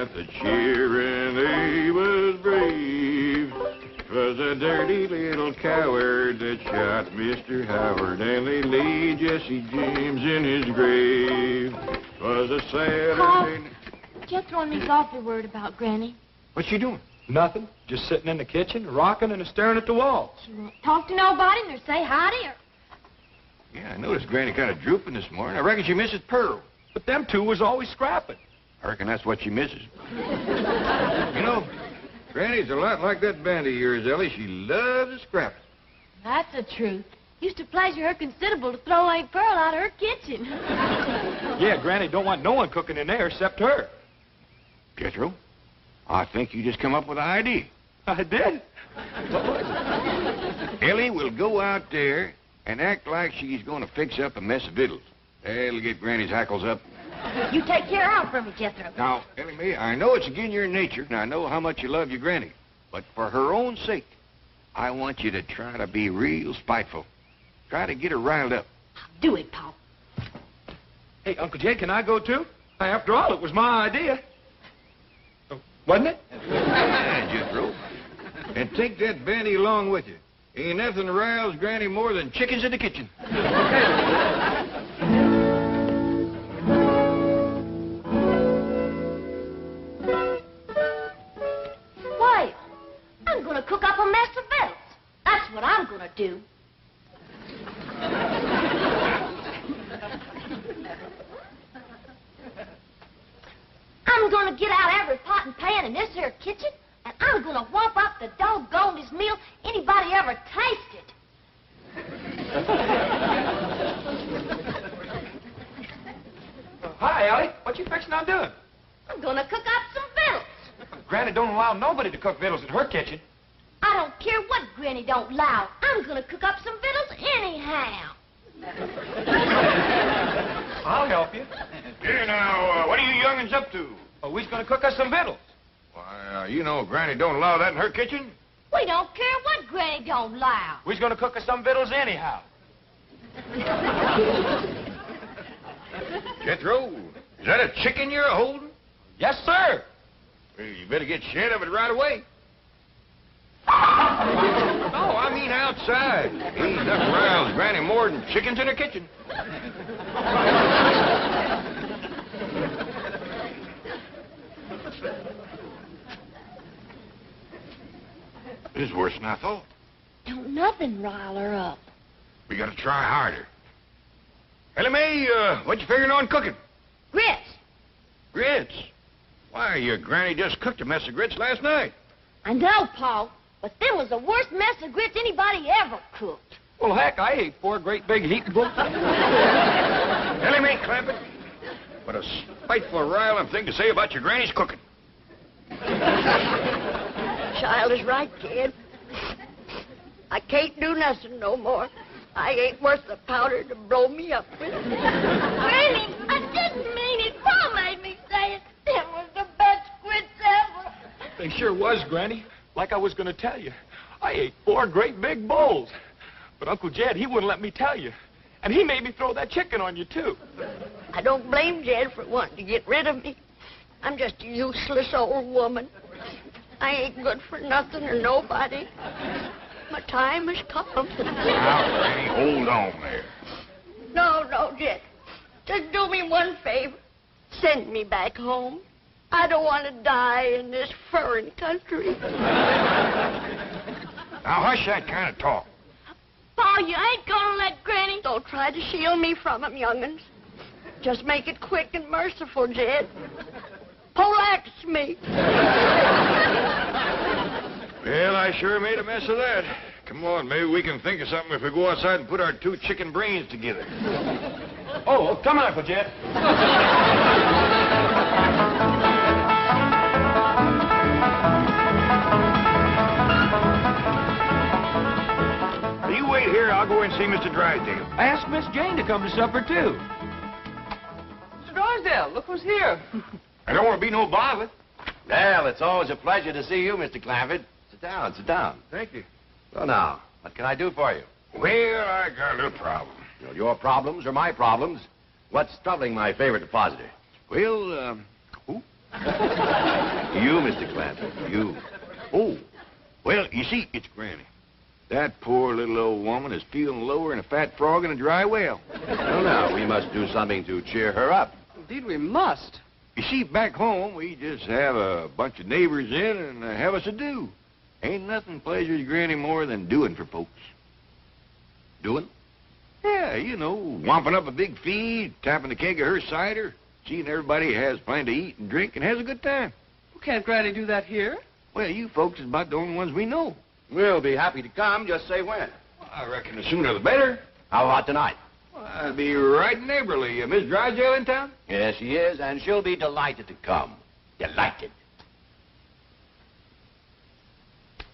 at the cheering, they was brave. 'Twas a dirty little coward that shot Mr. Howard, and they laid Jesse James in his grave. 'Twas a Saturday... Jethro and me's awfully worried about Granny. What's she doing? Nothing. Just sitting in the kitchen, rocking and staring at the wall. She won't talk to nobody nor say hi to her. Yeah, I noticed Granny kind of drooping this morning. I reckon she misses Pearl. But them two was always scrapping. I reckon that's what she misses. You know, Granny's a lot like that band of yours, Ellie. She loves a scrap. That's the truth. Used to pleasure her considerable to throw Aunt Pearl out of her kitchen. Yeah, Granny don't want no one cooking in there except her. Jethro, I think you just come up with an idea. I did. What was it? Ellie will go out there and act like she's going to fix up a mess of victuals. That'll get Granny's hackles up. You take care of her for me, Jethro. Now, Ellie Mae, I know it's against your nature, and I know how much you love your Granny. But for her own sake, I want you to try to be real spiteful. Try to get her riled up. Do it, Paul. Hey, Uncle Jed, can I go too? After all, it was my idea. Wasn't it? Yeah, Jethro. And take that bandy along with you. Ain't nothing riles Granny more than chickens in the kitchen. Why? I'm gonna cook up a mess of victuals. That's what I'm gonna do. I'm gonna get out every pot and pan in this here kitchen, and I'm gonna whop up the doggonedest meal anybody ever tasted. Hi, Ellie. What you fixing on doing? I'm gonna cook up some victuals. Granny don't allow nobody to cook victuals in her kitchen. I don't care what Granny don't allow. I'm gonna cook up some victuals anyhow. I'll help you. Here now, what are you young'uns up to? Oh, we's gonna cook us some victuals. Why, you know Granny don't allow that in her kitchen. We don't care what Granny don't allow. We's gonna cook us some victuals anyhow. Jethro, is that a chicken you're holding? Yes, sir. Well, you better get shed of it right away. No, I mean outside. Ain't nothing riles Granny more than chickens in her kitchen. This is worse than I thought. Don't nothing rile her up. We gotta try harder. Ellie Mae, what you figuring on cooking? Grits. Grits? Why, your Granny just cooked a mess of grits last night. I know, Paul, but them was the worst mess of grits anybody ever cooked. Well, heck, I ate 4 great big heapfuls. Ellie Mae Clampett, what a spiteful, riling thing to say about your Granny's cooking. Child is right, kid. I can't do nothing no more. I ain't worth the powder to blow me up with. Granny, I didn't mean it. Paul made me say it. Them was the best grits ever. They sure was, Granny. Like I was gonna tell you. I ate 4 great big bowls. But Uncle Jed, he wouldn't let me tell you. And he made me throw that chicken on you, too. I don't blame Jed for wanting to get rid of me. I'm just a useless old woman. I ain't good for nothing or nobody. My time has come. Now, Granny, hold on there. No, Jed. Just do me one favor. Send me back home. I don't want to die in this foreign country. Now, hush that kind of talk. Paul, you ain't gonna let Granny... Don't try to shield me from him, young'uns. Just make it quick and merciful, Jed. Poleaxe me. Well, I sure made a mess of that. Come on, maybe we can think of something if we go outside and put our 2 chicken brains together. Oh, come on, Uncle Jed. You wait here. I'll go and see Mr. Drysdale. I asked Miss Jane to come to supper, too. Mr. Drysdale, look who's here. I don't want to be no bother. Well, it's always a pleasure to see you, Mr. Clampett. Sit down, sit down. Thank you. Well, now, what can I do for you? Well, I got a little problem. You know, your problems are my problems. What's troubling my favorite depositor? Well, You, Mr. Clampett, you. Oh, well, you see, it's Granny. That poor little old woman is feeling lower than a fat frog in a dry well. Well, now, we must do something to cheer her up. Indeed, we must. You see, back home, we just have a bunch of neighbors in and have us a do. Ain't nothing pleasures Granny more than doing for folks. Doing? Yeah, you know, wamping up a big feed, tapping a keg of her cider, seeing everybody has plenty to eat and drink and has a good time. Can't Granny do that here? Well, you folks is about the only ones we know. We'll be happy to come. Just say when. Well, I reckon the sooner the better. How about tonight? Well, I'll be right in neighborly. Miss Drysdale in town? Yes, she is, and she'll be delighted to come. Delighted.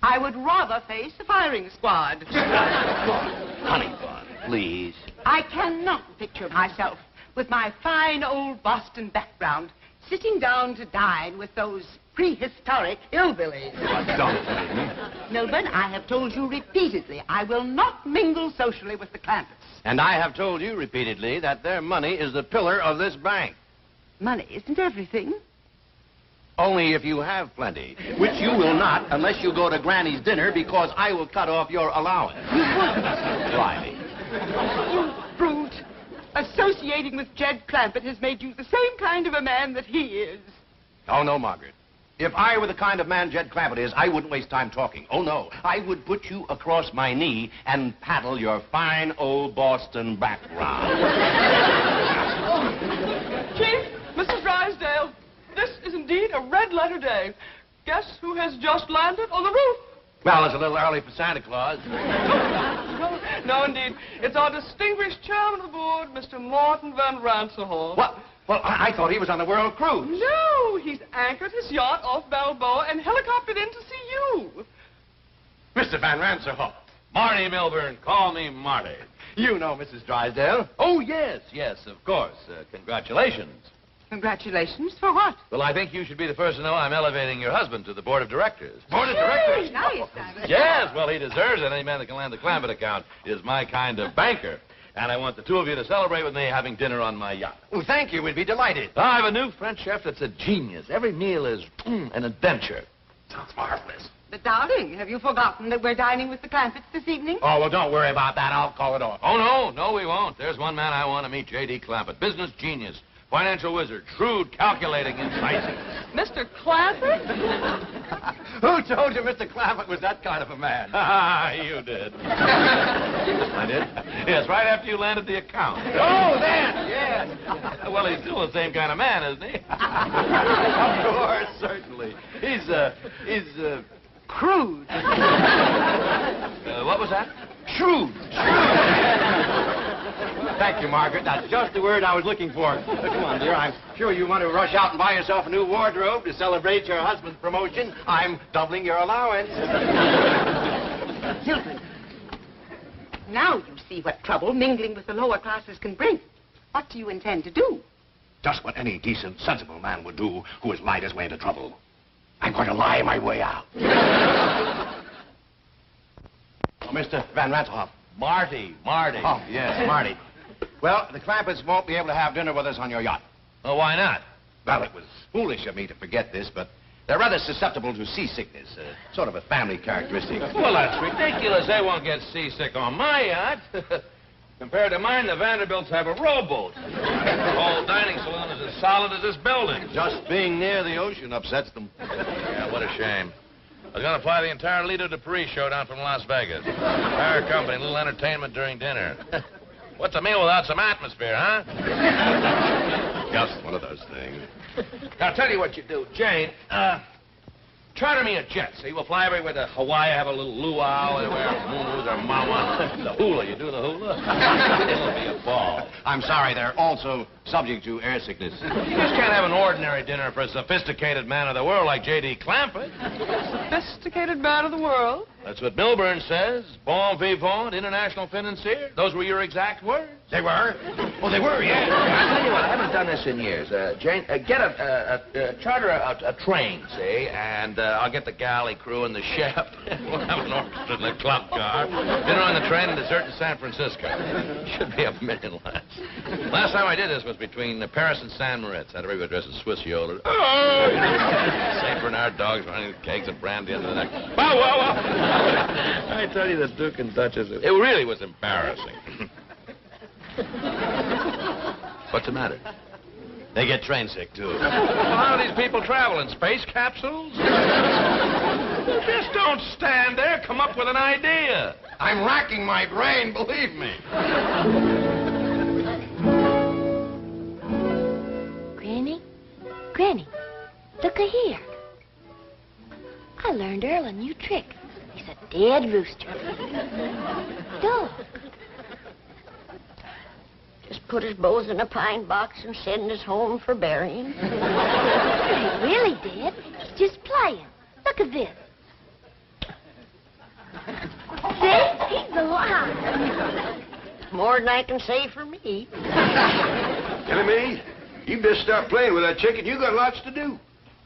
I would rather face the firing squad. Honey bun, please. I cannot picture myself with my fine old Boston background sitting down to dine with those prehistoric hillbillies. Milburn, I have told you repeatedly I will not mingle socially with the Clampetts. And I have told you repeatedly that their money is the pillar of this bank. Money isn't everything. Only if you have plenty, which you will not unless you go to Granny's dinner because I will cut off your allowance. Try me. You brute. Associating with Jed Clampett has made you the same kind of a man that he is. Oh, no, Margaret. If I were the kind of man Jed Clampett is, I wouldn't waste time talking. Oh, no. I would put you across my knee and paddle your fine old Boston background. Chief, Mrs. Drysdale, this is indeed a red-letter day. Guess who has just landed on the roof? Well, it's a little early for Santa Claus. No, indeed. It's our distinguished chairman of the board, Mr. Martin Van Ranserhorst. What? Well, I thought he was on the world cruise. No, he's anchored his yacht off Balboa and helicoptered in to see you. Mr. Van Ranserhorst. Marty Milburn, call me Marty. You know Mrs. Drysdale. Oh, yes, of course. Congratulations. Congratulations for what? Well, I think you should be the first to know I'm elevating your husband to the board of directors. Board of directors? Nice. Yes, well, he deserves it. Any man that can land the Clampett account is my kind of banker. And I want the two of you to celebrate with me having dinner on my yacht. Oh, thank you. We'd be delighted. I have a new French chef that's a genius. Every meal is an adventure. Sounds marvelous. But, darling, have you forgotten that we're dining with the Clampetts this evening? Oh, well, don't worry about that. I'll call it off. Oh, no, we won't. There's one man I want to meet, J.D. Clampett. Business genius. Financial wizard. Shrewd, calculating, incisive. Mr. Clampett? Who told you Mr. Clampett was that kind of a man? You did. I did? Yes, right after you landed the account. Oh, then, yes. Well, he's still the same kind of man, isn't he? Of course, certainly. He's Crude. What was that? shrewd. Thank you, Margaret. That's just the word I was looking for. Come on, dear. I'm sure you want to rush out and buy yourself a new wardrobe to celebrate your husband's promotion. I'm doubling your allowance. Children, now you see what trouble mingling with the lower classes can bring. What do you intend to do? Just what any decent, sensible man would do who has lied his way into trouble. I'm going to lie my way out. Oh, Mr. Van Ranselhoff. Marty. Oh, yes, Marty. Well, the Clampetts won't be able to have dinner with us on your yacht. Well, why not? Well, it was foolish of me to forget this, but they're rather susceptible to seasickness, sort of a family characteristic. Well, that's ridiculous. They won't get seasick on my yacht. Compared to mine, the Vanderbilts have a rowboat. The whole dining saloon is as solid as this building. Just being near the ocean upsets them. Yeah, what a shame. I was going to fly the entire Lido de Paris show down from Las Vegas. Entire company, a little entertainment during dinner. What's a meal without some atmosphere, huh? Just one of those things. Now, I'll tell you what you do. Jane, charter me a jet, see? We'll fly everywhere to Hawaii, have a little luau, everywhere, moon or mama. The hula, you do the hula? It'll be a ball. I'm sorry, they're also subject to air sickness. You just can't have an ordinary dinner for a sophisticated man of the world like J.D. Clampett. Sophisticated man of the world? That's what Milburn says. Bon vivant, international financier. Those were your exact words. They were? Oh, they were, yeah. I'll tell you what, I haven't done this in years. Jane, charter a train, see, and I'll get the galley crew and the chef. We'll have an orchestra in the club car. Dinner on the train and dessert in San Francisco. Should be $1 million less. Last time I did this was between Paris and San Moritz. Had everybody dressed as Swiss yodel. Oh! St. Bernard dogs running with kegs of brandy under the neck. Wow, wow, wow! I tell you, the Duke and Duchess, it really was embarrassing. What's the matter? They get train sick, too. How do these people travel? In space capsules? Just don't stand there. Come up with an idea. I'm racking my brain, believe me. Granny, look-a here. I learned Earl a new trick. He's a dead rooster. Dog. Just put his bows in a pine box and send us home for burying. He ain't really dead. He's just playing. Look at this. See? He's alive. More than I can say for me. Hillbilly, you best stop playing with that chicken. You got lots to do.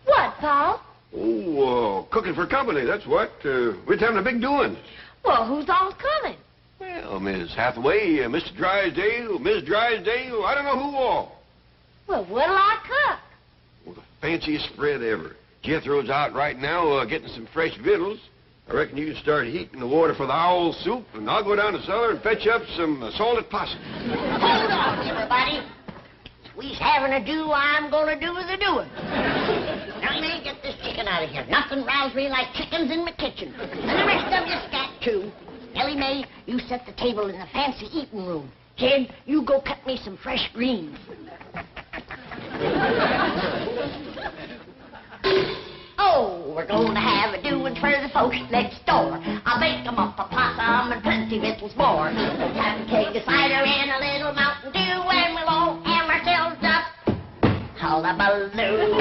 What, Paul? Oh, cooking for company, that's what. We're having a big doing. Well, who's all coming? Well, Miss Hathaway, Mr. Drysdale, Miss Drysdale, I don't know who all. Well, what'll I cook? Well, the fanciest spread ever. Jethro's out right now getting some fresh victuals. I reckon you can start heating the water for the owl soup, and I'll go down to the cellar and fetch up some salted possum. Hold on, everybody. We's having a do, I'm gonna do the doing. Young man, get this chicken out of here. Nothing rouses me like chickens in my kitchen. And the rest of you scat, too. Ellie Mae, you set the table in the fancy eating room. Jed, you go cut me some fresh greens. Oh, we're going to have a doing for the folks next door. I'll bake 'em up a possum and plenty victuals more. We'll have a keg of cider and a little Mountain Dew, and we'll all have ourselves up hullabaloo.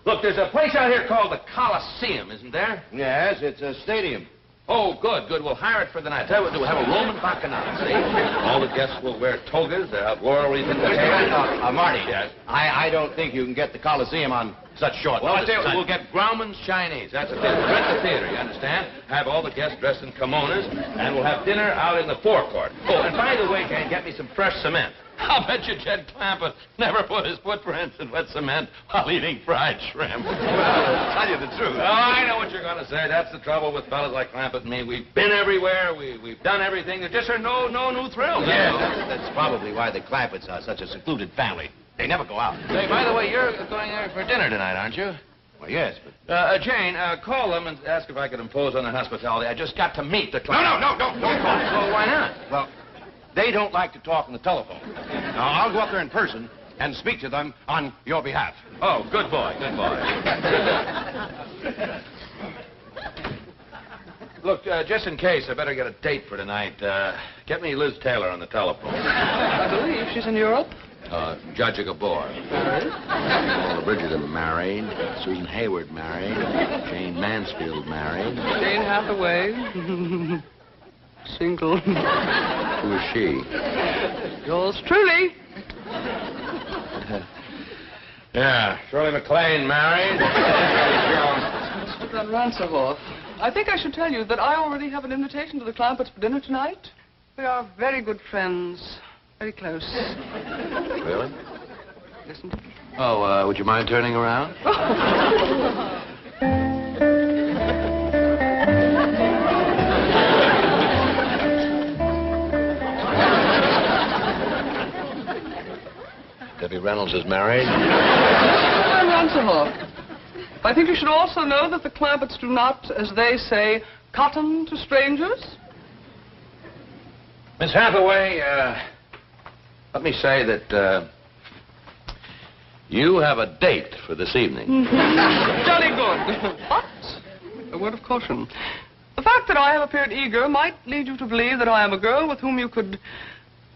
Look, there's a place out here called the Coliseum, isn't there? Yes, it's a stadium. Oh, good, good. We'll hire it for the night. Tell you what, we'll have a Roman bacchanal, see? All the guests will wear togas. They'll have laurel wreaths in their hair. Marty, Yes? I don't think you can get the Coliseum on such short Well, I'll notice. tell you what, we'll get Grauman's Chinese. That's a theater. Rent the theater, you understand? Have all the guests dressed in kimonos, and we'll have dinner out in the forecourt. Oh, and by the way, Jane, get me some fresh cement. I'll bet you Jed Clampett never put his footprints in wet cement while eating fried shrimp. Well, tell you the truth. Oh, I know what you're going to say. That's the trouble with fellas like Clampett and me. We've been everywhere. We've done everything. There just are no new thrills. Yes, that's probably why the Clampetts are such a secluded family. They never go out. Hey, by the way, you're going there for dinner tonight, aren't you? Well, yes, but... Jane, call them and ask if I could impose on their hospitality. I just got to meet the No, don't call. Well, why not? Well, they don't like to talk on the telephone. Now, I'll go up there in person and speak to them on your behalf. Oh, good boy, good boy. Look, just in case, I better get a date for tonight. Get me Liz Taylor on the telephone. I believe she's in Europe. Judge Gabor. Paula Bridgerton married. Susan Hayward married. Jane Mansfield married. Jane Hathaway. Single. Who is she? Yours truly. Yeah, Shirley MacLaine married. Mr. Van Ranserhoff, I think I should tell you that I already have an invitation to the Clampetts for dinner tonight. We are very good friends. Very close. Really? Listen. Oh, would you mind turning around? Debbie Reynolds is married. Van Ranserhoff, I think you should also know that the Clampetts do not, as they say, cotton to strangers. Miss Hathaway, let me say that you have a date for this evening. Jolly good. But, a word of caution. The fact that I have appeared eager might lead you to believe that I am a girl with whom you could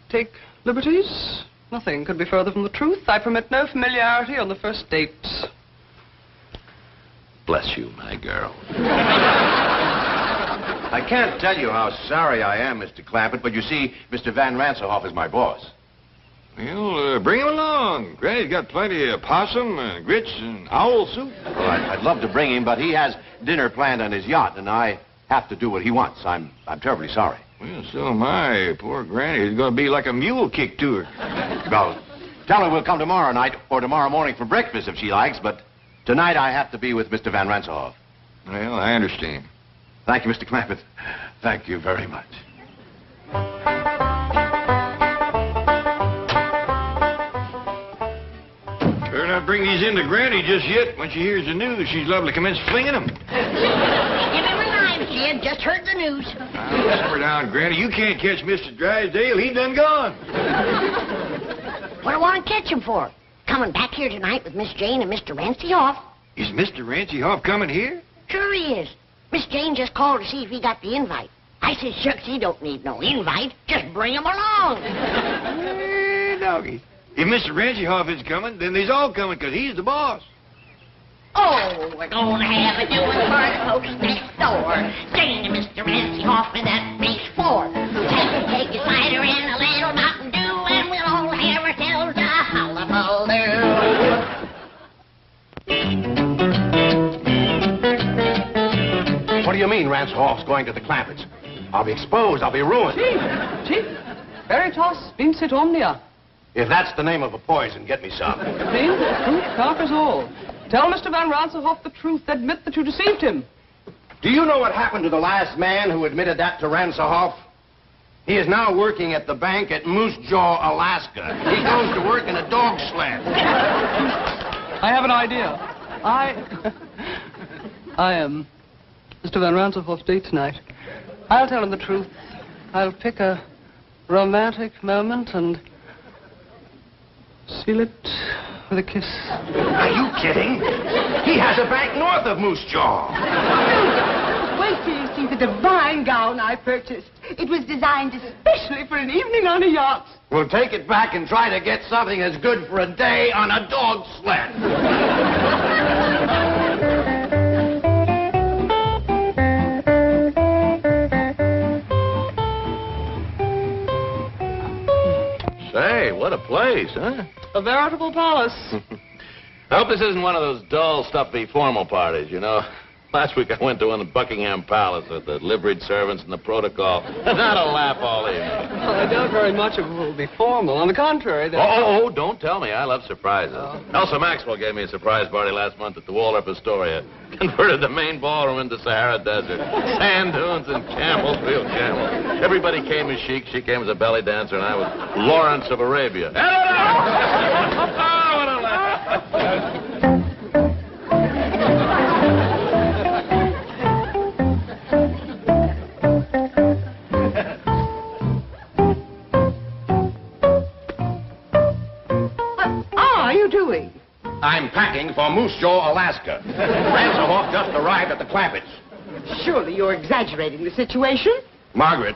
take liberties. Nothing could be further from the truth. I permit no familiarity on the first date. Bless you, my girl. I can't tell you how sorry I am, Mr. Clampett, but you see, Mr. Van Ranserhoff is my boss. Well, bring him along. along. Granny's got plenty of possum and grits and owl soup. Well, I'd love to bring him, but he has dinner planned on his yacht, and I have to do what he wants. I'm terribly sorry. Well, so am I. Poor Granny is going to be like a mule kick to her. Well, tell her we'll come tomorrow night or tomorrow morning for breakfast if she likes, but tonight I have to be with Mr. Van Ranselhoff. Well, I understand. Thank you, Mr. Clampett. Thank you very much. Better not bring these in to Granny just yet. When she hears the news, she's liable to commence flinging them. Give him a line, kid. Just heard the news. Simmer down, Granny. You can't catch Mr. Drysdale. He done gone. What do I want to catch him for? Coming back here tonight with Miss Jane and Mr. Ranselhoff. Is Mr. Ranselhoff coming here? Sure he is. Miss Jane just called to see if he got the invite. I said, shucks, he don't need no invite. Just bring him along. Hey, doggy. If Mr. Ranselhoff is coming, then they's all coming, because he's the boss. Oh, we're gonna have a doing for the folks next door. Jane and Mr. Ranselhoff in that base floor. Take a cider and a little Mountain Dew, and we'll all have ourselves a hullabaloo. What do you mean Ranselhoff's going to the Clampetts? I'll be exposed. I'll be ruined. Chief, veritas vincit omnia. If that's the name of a poison, get me some. See, truth conquers all. Tell Mr. Van Ranselhoff the truth. Admit that you deceived him. Do you know what happened to the last man who admitted that to Ranselhoff? He is now working at the bank at Moose Jaw, Alaska. He goes to work in a dog sled. I have an idea. I am Mr. Van Ranselhoff's date tonight. I'll tell him the truth. I'll pick a romantic moment and seal it with a kiss. Are you kidding? He has a bank north of Moose Jaw. Wait till you see the divine gown I purchased. It was designed especially for an evening on a yacht. We'll take it back and try to get something as good for a day on a dog sled. Say, what a place, huh? A veritable palace. I hope this isn't one of those dull, stuffy, formal parties, you know. Last week I went to one at Buckingham Palace with the liveried servants and the protocol. Not a laugh all evening. Well, I doubt very much it will be formal. On the contrary, Oh, don't tell me. I love surprises. Elsa Maxwell gave me a surprise party last month at the Waldorf Astoria. Converted the main ballroom into Sahara Desert. Sand dunes and camels, real camels. Everybody came as chic. She came as a belly dancer, and I was Lawrence of Arabia. Oh, what a laugh. I'm packing for Moose Jaw, Alaska. Ranselhoff just arrived at the Clampetts. Surely you're exaggerating the situation. Margaret,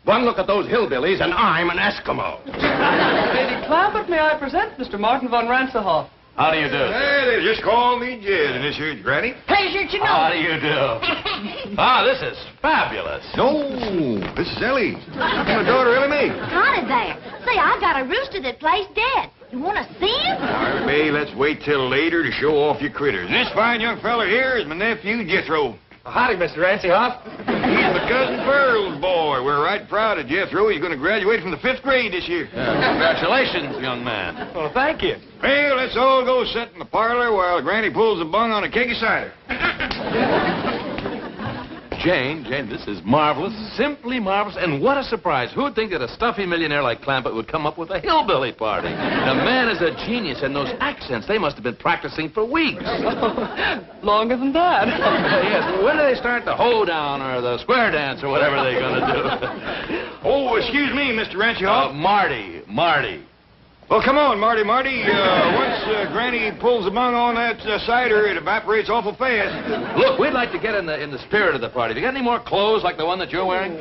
one look at those hillbillies and I'm an Eskimo. Lady Clampett, may I present Mr. Martin von Ranselhoff? How do you do? Hey, they just call me Jed, and this here's Granny. Pleasure to know. How do you do? This is fabulous. No, this is Ellie. My daughter, Ellie Mae. Howdy there. Say, I got a rooster that plays dead. You want to see him? All right, Mae, let's wait till later to show off your critters. This fine young fella here is my nephew, Jethro. Howdy, Mr. Ranselhoff. He's my cousin Pearl's boy. We're right proud of Jethro. He's going to graduate from the 5th grade this year. Congratulations, young man. Well, thank you. Well, let's all go sit in the parlor while Granny pulls the bung on a keg of cider. Jane, this is marvelous, simply marvelous, and what a surprise. Who would think that a stuffy millionaire like Clampett would come up with a hillbilly party? The man is a genius, and those accents, they must have been practicing for weeks. Longer than that. Yes, when do they start the hoedown or the square dance or whatever they're going to do? Oh, excuse me, Mr. Ranselhoff. Marty. Well, come on, Marty. Once Granny pulls the bung on that cider, it evaporates awful fast. Look, we'd like to get in the spirit of the party. Have you got any more clothes like the one that you're wearing?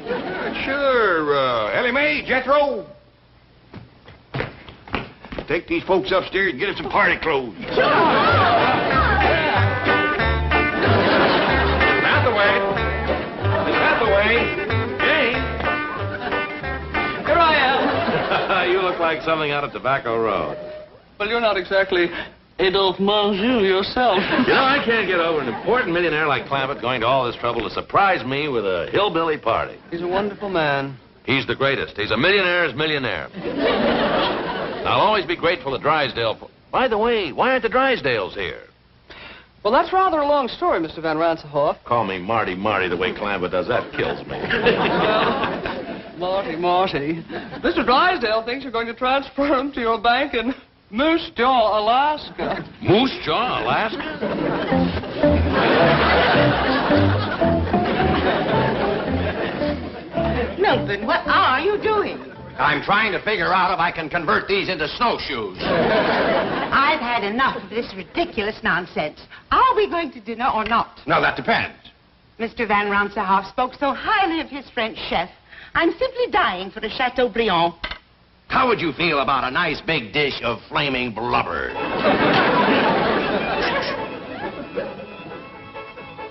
Sure. Ellie Mae, Jethro. Take these folks upstairs and get us some party clothes. Out the way. Jane. Here I am. You look like something out of Tobacco Road. Well, you're not exactly Adolphe Manjou yourself. You know, I can't get over an important millionaire like Clampett going to all this trouble to surprise me with a hillbilly party. He's a wonderful man. He's the greatest. He's a millionaire's millionaire. I'll always be grateful to Drysdale. By the way, why aren't the Drysdales here? Well, that's rather a long story, Mr. Van Ransenhoff. Call me Marty the way Clampett does. That kills me. Well, Marty. Mr. Drysdale thinks you're going to transfer him to your bank in Moose Jaw, Alaska. Moose Jaw, Alaska? Milton, what are you doing? I'm trying to figure out if I can convert these into snowshoes. I've had enough of this ridiculous nonsense. Are we going to dinner or not? No, that depends. Mr. Van Ransenhoff spoke so highly of his French chef. I'm simply dying for a Chateaubriand. How would you feel about a nice big dish of flaming blubber?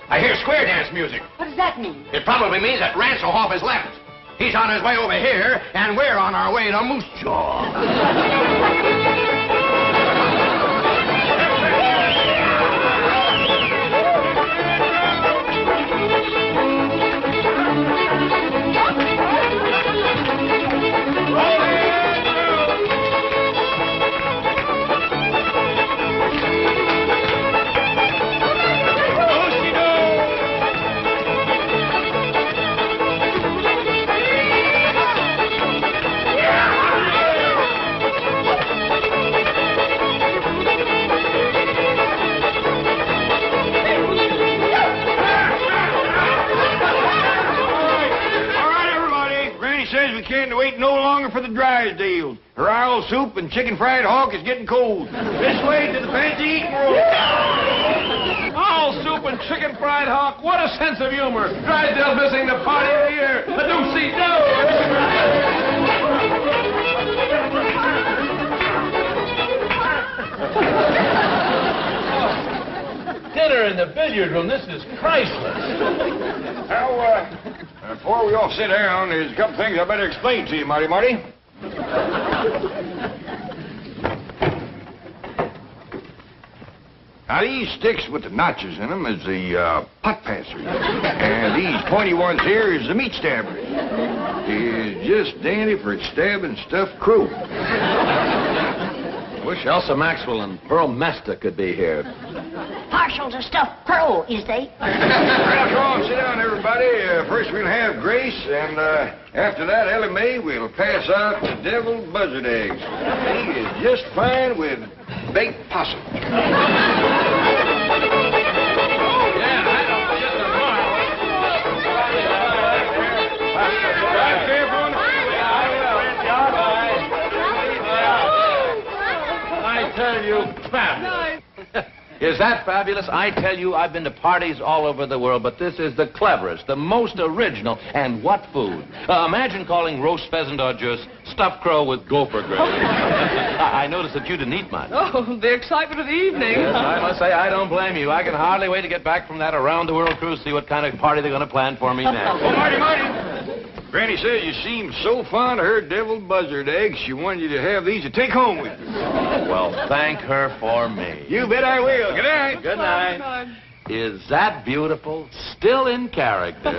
I hear square dance music. What does that mean? It probably means that Ranselhoff has left. He's on his way over here, and we're on our way to Moose Jaw. Can't wait no longer for the Drysdales. Her owl soup and chicken fried hawk is getting cold. This way to the fancy eating room. Owl soup and chicken fried hawk. What a sense of humor. Drysdale missing the party of the year. A do-see-do. Dinner in the billiard room. This is priceless. Now, before we all sit down, there's a couple things I better explain to you, Marty. Now, these sticks with the notches in them is the pot passers. And these pointy ones here is the meat stabbers. Is just dandy for stabbing stuffed crow. Wish Elsa Maxwell and Pearl Mesta could be here. Partial to stuffed crow, is they? Well, come on, sit down, everybody. First we'll have Grace, and after that, Ellie Mae will pass out the deviled buzzard eggs. He is just fine with baked possum. I tell you, fabulous. Is that fabulous? I tell you, I've been to parties all over the world, but this is the cleverest, the most original, and what food. Imagine calling roast pheasant or just stuffed crow with gopher gravy. I noticed that you didn't eat much. Oh, the excitement of the evening. Yes, I must say, I don't blame you. I can hardly wait to get back from that around-the-world cruise to see what kind of party they're going to plan for me next. Oh, Marty. Granny says you seem so fond of her deviled buzzard eggs, she wanted you to have these to take home with you. Well, thank her for me. You bet I will. Good night. Good night. Is that beautiful? Still in character.